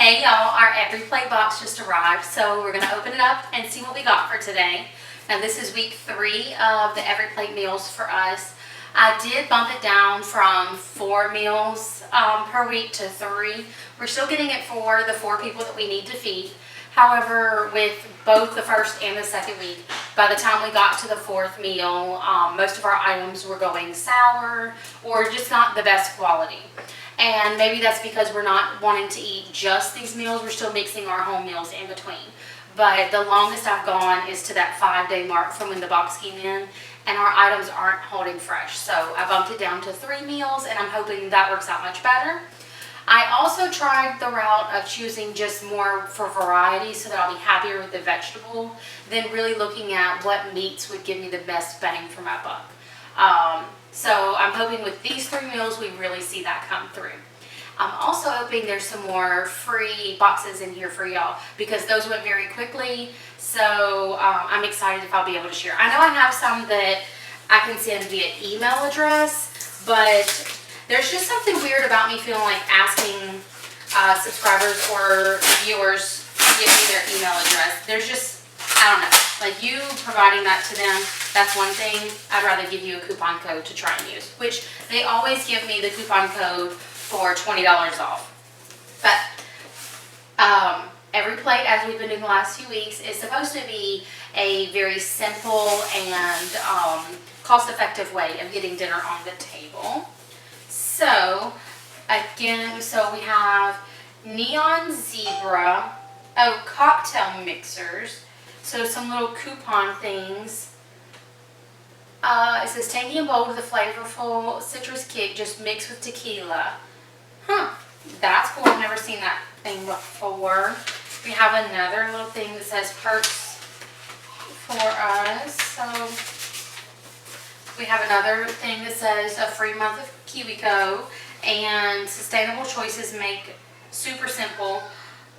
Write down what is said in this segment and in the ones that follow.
Hey y'all, our Every Plate box just arrived, so we're going to open it up and see what we got for today. Now this is week 3 of the Every Plate meals for us. I did bump it down from 4 meals per week to 3. We're still getting it for the 4 people that we need to feed. However, with both the first and the second week, by the time we got to the 4th meal, most of our items were going sour or just not the best quality. And maybe that's because we're not wanting to eat just these meals. We're still mixing our home meals in between. But the longest I've gone is to that 5-day mark from when the box came in, and our items aren't holding fresh. So I bumped it down to 3 meals, and I'm hoping that works out much better. I also tried the route of choosing just more for variety so that I'll be happier with the vegetable than really looking at what meats would give me the best bang for my buck. So I'm hoping with these 3 meals we really see that come through. I'm also hoping there's some more free boxes in here for y'all because those went very quickly. So I'm excited if I'll be able to share. I know I have some that I can send via email address, but there's just something weird about me feeling like asking subscribers or viewers to give me their email address. There's just, I don't know, like you providing that to them, that's one thing. I'd rather give you a coupon code to try and use, which they always give me the coupon code for $20 off. But Every Plate, as we've been doing the last few weeks, is supposed to be a very simple and cost-effective way of getting dinner on the table. So, again, we have Neon Zebra, cocktail mixers, so some little coupon things. It says tangy and bold with a flavorful citrus kick, just mixed with tequila. That's cool. I've never seen that thing before. We have another little thing that says perks for us. So we have another thing that says a free month of KiwiCo and sustainable choices make super simple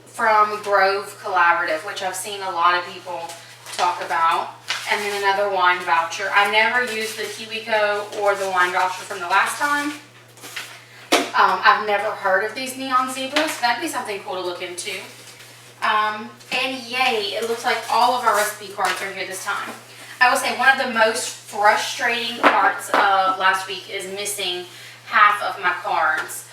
from Grove Collaborative, which I've seen a lot of people talk about. And then another wine voucher. I never used the KiwiCo or the wine voucher from the last time. I've never heard of these Neon Zebras. So that'd be something cool to look into. And yay, it looks like all of our recipe cards are here this time. I will say one of the most frustrating parts of last week is missing half of my cards.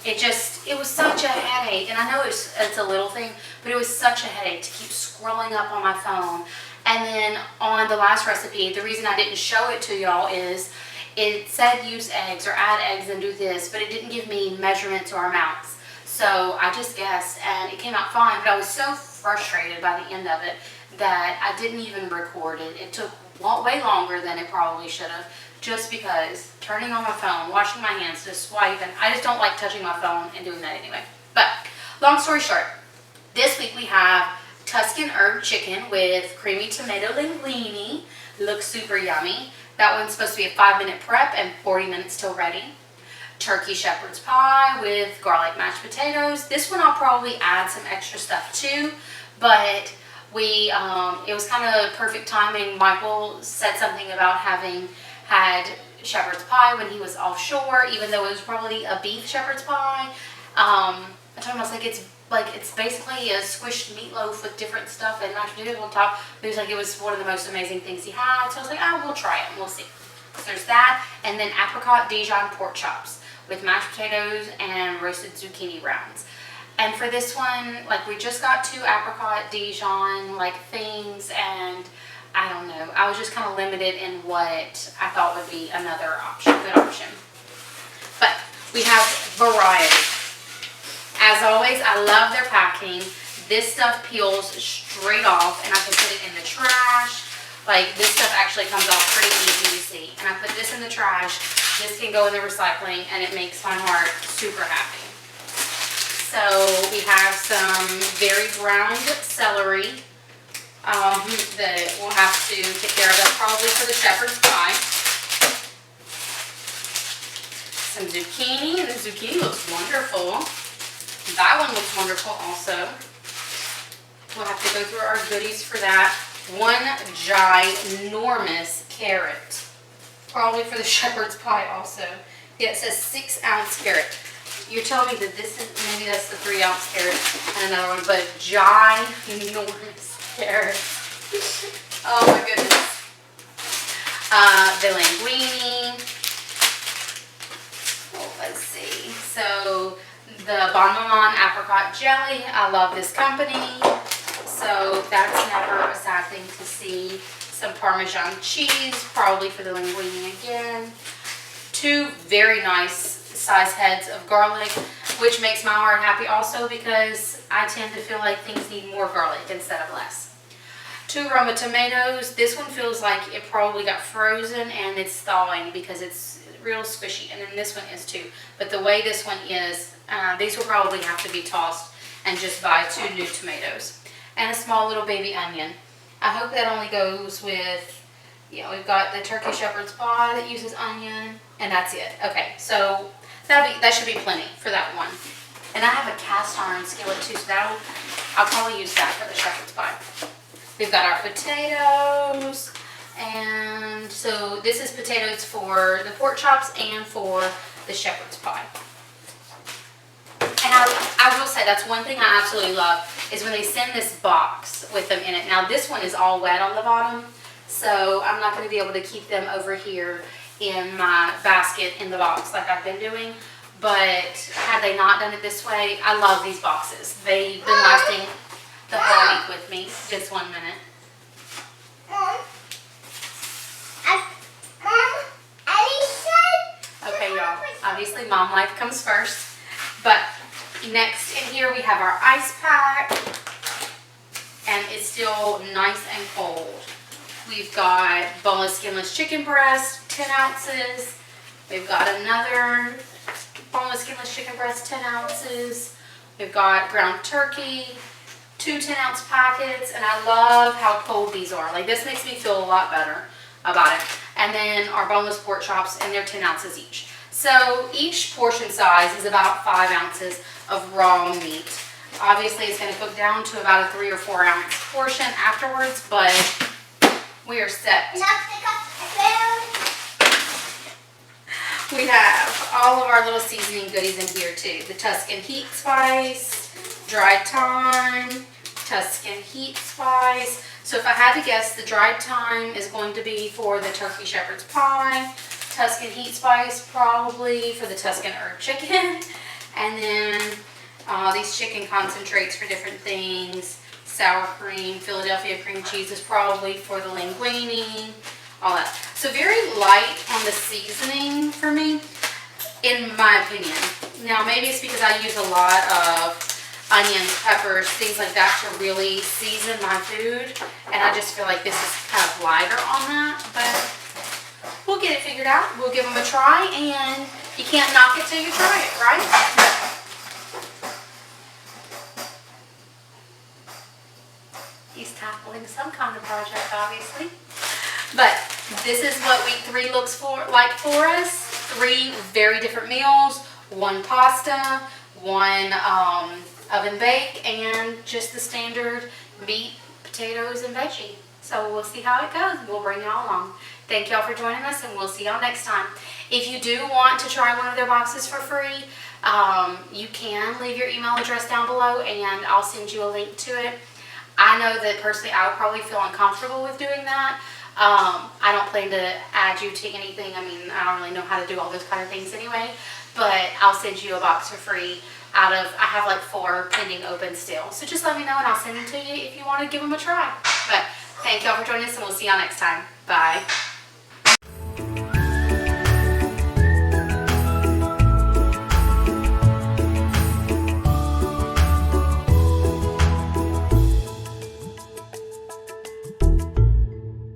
It was such a headache, and I know it's a little thing, but it was such a headache to keep scrolling up on my phone. And then on the last recipe, the reason I didn't show it to y'all is it said use eggs or add eggs and do this, but it didn't give me measurements or amounts. So I just guessed, and it came out fine, but I was so frustrated by the end of it that I didn't even record it. It took way longer than it probably should have, just because turning on my phone, washing my hands, just swiping, I just don't like touching my phone and doing that anyway. But long story short, this week we have Tuscan herb chicken with creamy tomato linguine. Looks super yummy. That one's supposed to be a 5-minute prep and 40 minutes till ready. Turkey shepherd's pie with garlic mashed potatoes. This one I'll probably add some extra stuff to, but it was kind of perfect timing. Michael said something about having had shepherd's pie when he was offshore, even though it was probably a beef shepherd's pie. I told him, I was like, it's basically a squished meatloaf with different stuff and mashed potatoes on top. He was like, it was one of the most amazing things he had. So I was like, we'll try it and we'll see. So there's that, and then apricot Dijon pork chops with mashed potatoes and roasted zucchini rounds. And for this one, we just got 2 apricot Dijon things, and I don't know. I was just kind of limited in what I thought would be another good option. But we have variety. As always, I love their packing. This stuff peels straight off, and I can put it in the trash. This stuff actually comes off pretty easy to see. And I put this in the trash. This can go in the recycling, and it makes my heart super happy. So we have some very ground celery that we'll have to take care of. That's probably for the shepherd's pie. Some zucchini, and the zucchini looks wonderful. That one looks wonderful also. We'll have to go through our goodies for that. One ginormous carrot. Probably for the shepherd's pie also. Yeah, it says 6-ounce carrot. you're telling me that this is, maybe that's the 3-ounce carrot and another one, but ginormous carrot. Oh my goodness. The linguine. Oh, let's see. So the Bon Maman apricot jelly. I love this company. So that's never a sad thing to see. Some Parmesan cheese, probably for the linguine again. 2 very nice size heads of garlic, which makes my heart happy also because I tend to feel like things need more garlic instead of less. 2 Roma tomatoes. This one feels like it probably got frozen and it's thawing because it's real squishy. And then this one is too. But the way this one is, these will probably have to be tossed and just buy 2 new tomatoes. And a small little baby onion. I hope that only goes with, we've got the turkey shepherd's pie that uses onion, and that's it. Okay, so that should be plenty for that one. And I have a cast iron skillet too, so I'll probably use that for the shepherd's pie. We've got our potatoes, and so this is potatoes for the pork chops and for the shepherd's pie. And I will say, that's one thing I absolutely love, is when they send this box with them in it. Now this one is all wet on the bottom, so I'm not going to be able to keep them over here in my basket in the box like I've been doing. But had they not done it this way, I love these boxes. They've been lasting the whole week with me. Just 1 minute. Okay, y'all. Obviously, mom life comes first. But next in here we have our ice pack, and it's still nice and cold. We've got boneless skinless chicken breast, 10 ounces. We've got another boneless skinless chicken breast, 10 ounces. We've got ground turkey, 2 10-ounce packets, and I love how cold these are. Like, this makes me feel a lot better about it. And then our boneless pork chops, and they're 10 ounces each. So each portion size is about 5 ounces of raw meat. Obviously, it's going to cook down to about a 3 or 4 ounce portion afterwards, but we are set. We have all of our little seasoning goodies in here too. The Tuscan heat spice, dried thyme, Tuscan heat spice. So if I had to guess, the dried thyme is going to be for the turkey shepherd's pie. Tuscan heat spice probably for the Tuscan herb chicken. And then these chicken concentrates for different things. Sour cream, Philadelphia cream cheese is probably for the linguine, all that. So very light on the seasoning for me, in my opinion. Now maybe it's because I use a lot of onions, peppers, things like that to really season my food, and I just feel like this is kind of lighter on that, but we'll get it figured out. We'll give them a try, and you can't knock it till you try it, right? He's tackling some kind of project, obviously. But this is what week 3 looks like for us. 3 very different meals, 1 pasta, 1 oven bake, and just the standard meat, potatoes, and veggie. So we'll see how it goes. We'll bring y'all along. Thank y'all for joining us, and we'll see y'all next time. If you do want to try one of their boxes for free, you can leave your email address down below, and I'll send you a link to it. I know that personally I would probably feel uncomfortable with doing that. I don't plan to add you to anything. I mean, I don't really know how to do all those kind of things anyway, but I'll send you a box for free I have like 4 pending open still. So just let me know and I'll send them to you if you want to give them a try. But thank y'all for joining us, and we'll see y'all next time. Bye.